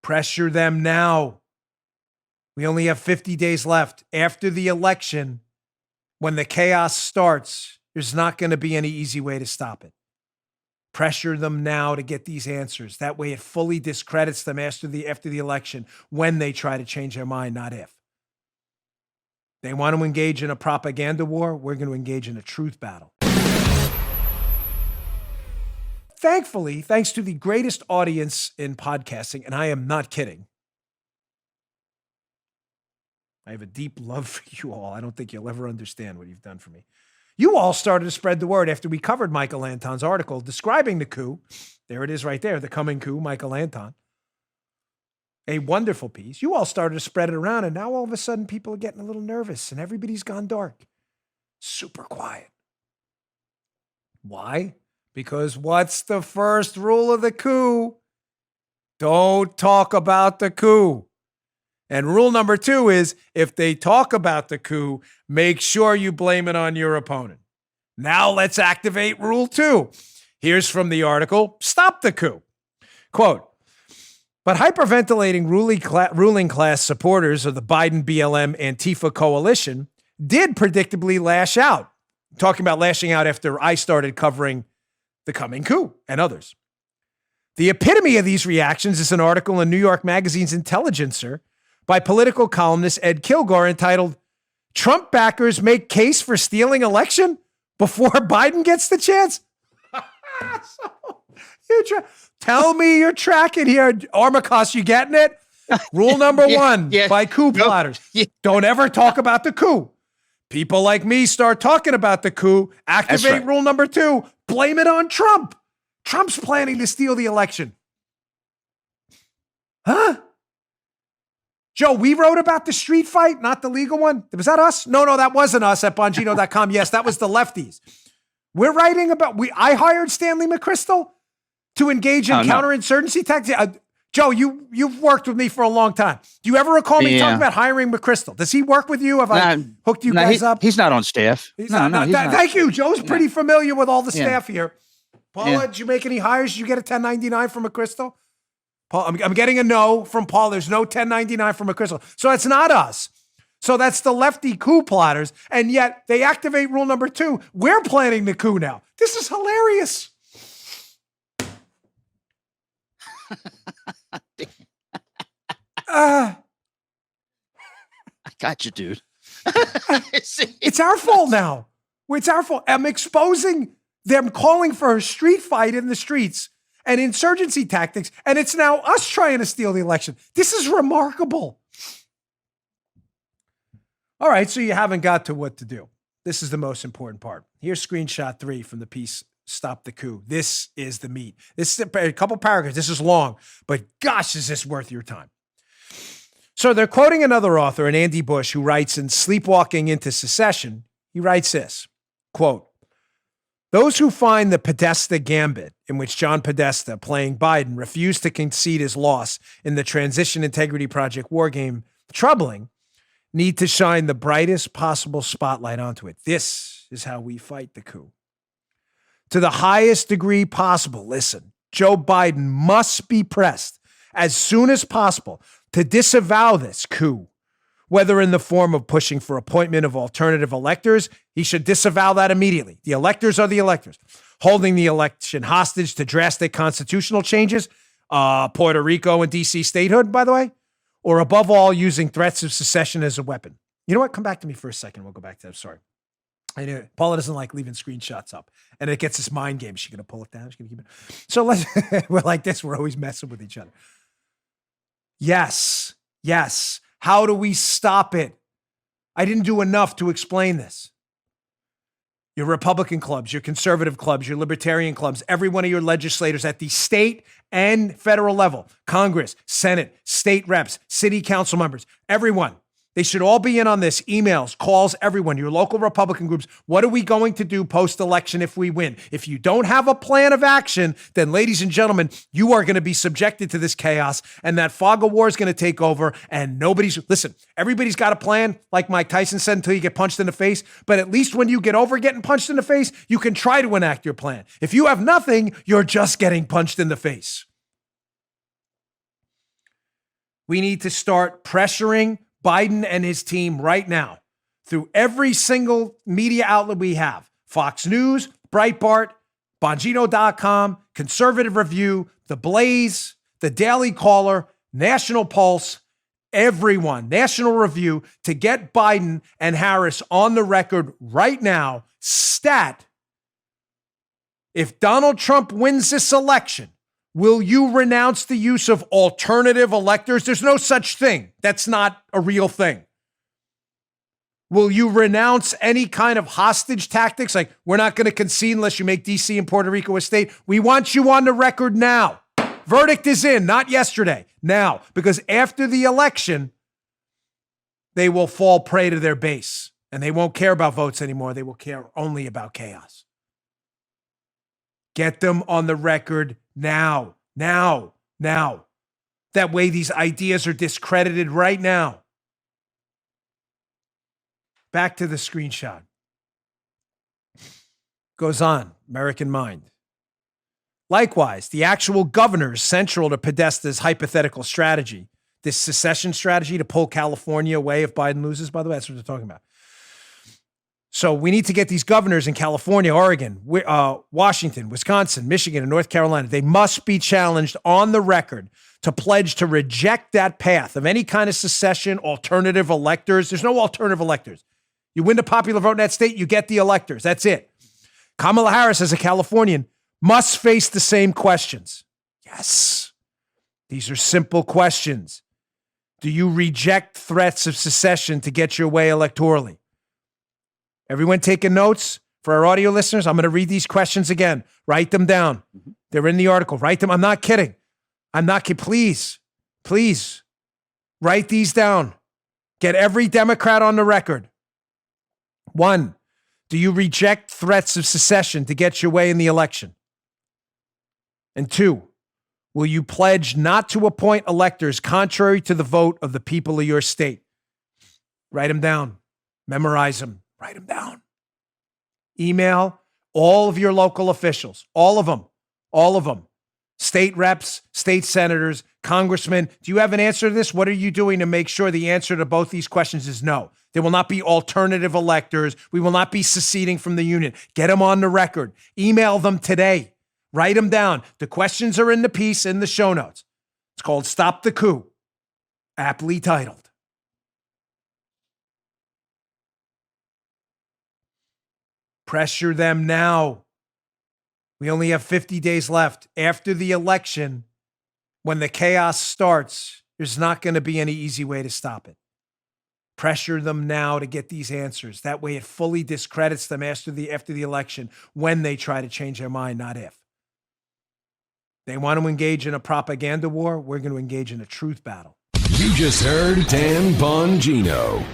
Pressure them now. We only have 50 days left. After the election, when the chaos starts, there's not going to be any easy way to stop it. Pressure them now to get these answers. That way it fully discredits them after the election when they try to change their mind, not if. They want to engage in a propaganda war. We're going to engage in a truth battle. Thankfully, thanks to the greatest audience in podcasting, and I am not kidding, I have a deep love for you all. I don't think you'll ever understand what you've done for me. You all started to spread the word after we covered Michael Anton's article describing the coup. There it is right there, the coming coup, Michael Anton. A wonderful piece. You all started to spread it around, and now all of a sudden people are getting a little nervous, and everybody's gone dark. Super quiet. Why? Because what's the first rule of the coup? Don't talk about the coup. And rule number 2 is, if they talk about the coup, make sure you blame it on your opponent. Now let's activate rule 2. Here's from the article, Stop the Coup. Quote, but hyperventilating ruling class supporters of the Biden BLM Antifa coalition did predictably lash out. Talking about lashing out after I started covering the coming coup and others. The epitome of these reactions is an article in New York Magazine's Intelligencer by political columnist Ed Kilgore entitled, Trump backers make case for stealing election before Biden gets the chance? Tell me you're tracking here. Armacost, you getting it? Rule number 1 by coup plotters. Don't ever talk about the coup. People like me start talking about the coup. Activate rule number 2. Blame it on Trump. Trump's planning to steal the election. Huh? Joe, we wrote about the street fight, not the legal one. Was that us? No, that wasn't us at Bongino.com. Yes, that was the lefties. We're writing about, I hired Stanley McChrystal to engage in counterinsurgency tactics. Joe, you've worked with me for a long time. Do you ever recall me talking about hiring McChrystal? Does he work with you? Have I hooked you guys up? He's not on staff. He's not. Thank you. Joe's pretty familiar with all the staff here. Paula, did you make any hires? Did you get a 1099 from McChrystal? Paul, I'm getting a no from Paul. There's no 1099 from McChrystal. So it's not us. So that's the lefty coup plotters. And yet they activate rule number 2. We're planning the coup now. This is hilarious. I got you, dude. It's our fault now. It's our fault. I'm exposing them calling for a street fight in the streets and insurgency tactics, and it's now us trying to steal the election. This is remarkable. All right, so you haven't got to what to do. This is the most important part. Here's screenshot 3 from the piece, Stop the Coup. This is the meat. This is a couple paragraphs. This is long, but gosh, is this worth your time? So they're quoting another author, an Andy Bush, who writes in Sleepwalking into Secession. He writes this, quote, those who find the Podesta gambit, in which John Podesta, playing Biden, refused to concede his loss in the Transition Integrity Project war game, troubling, need to shine the brightest possible spotlight onto it. This is how we fight the coup. To the highest degree possible, listen, Joe Biden must be pressed as soon as possible to disavow this coup, whether in the form of pushing for appointment of alternative electors. He should disavow that immediately. The electors are the electors. Holding the election hostage to drastic constitutional changes, Puerto Rico and D.C. statehood, by the way, or above all, using threats of secession as a weapon. You know what? Come back to me for a second. We'll go back to that. Sorry. I know Paula doesn't like leaving screenshots up, and it gets this mind game. She's going to pull it down. She's going to keep it. So we're like this. We're always messing with each other. Yes. How do we stop it? I didn't do enough to explain this. Your Republican clubs, your conservative clubs, your libertarian clubs, every one of your legislators at the state and federal level, Congress, Senate, state reps, city council members, everyone. They should all be in on this. Emails, calls, everyone, your local Republican groups. What are we going to do post-election if we win? If you don't have a plan of action, then ladies and gentlemen, you are going to be subjected to this chaos, and that fog of war is going to take over, and everybody's got a plan, like Mike Tyson said, until you get punched in the face. But at least when you get over getting punched in the face, you can try to enact your plan. If you have nothing, you're just getting punched in the face. We need to start pressuring Biden and his team right now through every single media outlet we have. Fox News, Breitbart, Bongino.com, Conservative Review, The Blaze, The Daily Caller, National Pulse, everyone, National Review, to get Biden and Harris on the record right now. Stat: if Donald Trump wins this election, will you renounce the use of alternative electors? There's no such thing. That's not a real thing. Will you renounce any kind of hostage tactics? Like, we're not going to concede unless you make D.C. and Puerto Rico a state. We want you on the record now. Verdict is in, not yesterday, now. Because after the election, they will fall prey to their base. And they won't care about votes anymore. They will care only about chaos. Get them on the record now. Now. That way these ideas are discredited right now. Back to the screenshot. Goes on, American Mind. Likewise, the actual governors central to Podesta's hypothetical strategy, this secession strategy to pull California away if Biden loses, by the way, that's what they're talking about. So we need to get these governors in California, Oregon, Washington, Wisconsin, Michigan, and North Carolina. They must be challenged on the record to pledge to reject that path of any kind of secession, alternative electors. There's no alternative electors. You win the popular vote in that state, you get the electors. That's it. Kamala Harris, as a Californian, must face the same questions. Yes. These are simple questions. Do you reject threats of secession to get your way electorally? Everyone taking notes? For our audio listeners, I'm going to read these questions again. Write them down. They're in the article. Write them. I'm not kidding. Please write these down. Get every Democrat on the record. 1, do you reject threats of secession to get your way in the election? And 2, will you pledge not to appoint electors contrary to the vote of the people of your state? Write them down. Memorize them. Write them down. Email all of your local officials, all of them. State reps, state senators, congressmen. Do you have an answer to this? What are you doing to make sure the answer to both these questions is no? There will not be alternative electors. We will not be seceding from the union. Get them on the record. Email them today. Write them down. The questions are in the piece in the show notes. It's called Stop the Coup, aptly titled. Pressure them now. We only have 50 days left. After the election, when the chaos starts, there's not going to be any easy way to stop it. Pressure them now to get these answers. That way it fully discredits them after the election when they try to change their mind, not if. They want to engage in a propaganda war. We're going to engage in a truth battle. You just heard Dan Bongino.